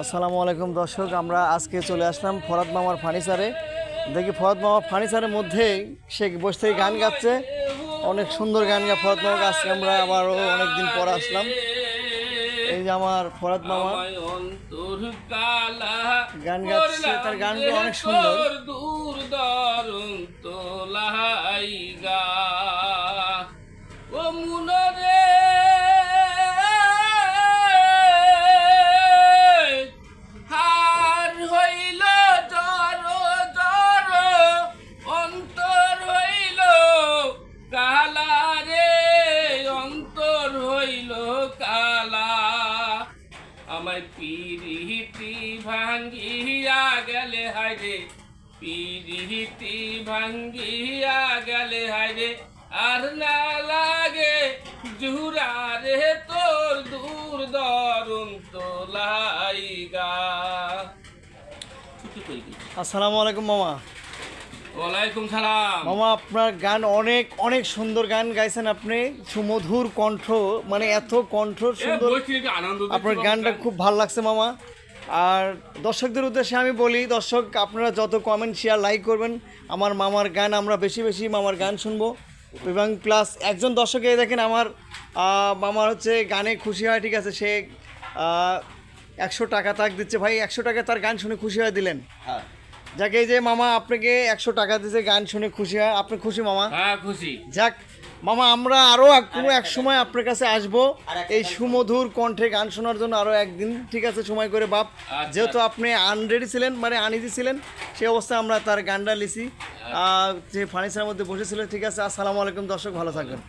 আসসালামু আলাইকুম দর্শক, আমরা আজকে চলে আসলাম ফরাদ মামার ফার্নিচারে। দেখি ফরাদ মামা ফার্নিচারের মধ্যেই সে বসে থেকে গান গাচ্ছে, অনেক সুন্দর গান গা ফরাদ মামাকে। আজকে আমরা আবারও অনেকদিন পর আসলাম। এই যে আমার ফরাদ মামা গান গাচ্ছে, তার গানগুলো অনেক সুন্দর। আমায় পিরিতি ভাঙ্গিয়া গেলে হায়রে, পিরিতি ভাঙ্গিয়া গেলে হায়রে, আর না লাগে জুরা রে তোর দূর দরন্ত লাইগা। আসসালামু আলাইকুম মামা। ওয়ালাইকুম সালাম। মামা আপনার গান অনেক অনেক সুন্দর গান গাইছেন আপনি, সুমধুর কণ্ঠ, মানে এত কণ্ঠ সুন্দর, আপনার গানটা খুব ভালো লাগছে মামা। আর দর্শকদের উদ্দেশ্যে আমি বলি, দর্শক আপনারা যত কমেন্ট শেয়ার লাইক করবেন আমার মামার গান, আমরা বেশি বেশি মামার গান শুনবো। এবং প্লাস একজন দর্শকে দেখেন আমার মামার হচ্ছে গানে খুশি হয়, ঠিক আছে, সে 100 টাকা তাক দিচ্ছে। ভাই 100 টাকা তার গান শুনে খুশি হয়ে দিলেন। হ্যাঁ, যাকে এই যে মামা আপনাকে 100 টাকা দিয়েছে, গান শুনে খুশি হয়, আপনি খুশি মামা? হ্যাঁ খুশি। যাক মামা, আমরা আরও কোনো এক সময় আপনার কাছে আসবো এই সুমধুর কণ্ঠে গান শোনার জন্য, আরও একদিন, ঠিক আছে, সময় করে বাপ। যেহেতু আপনি আনরেডি ছিলেন, মানে আনইজি ছিলেন, সেই অবস্থায় আমরা তার গানটা লিছি, যে ফার্নিচারের মধ্যে বসেছিল। ঠিক আছে, আসসালামু আলাইকুম দর্শক, ভালো থাকবেন।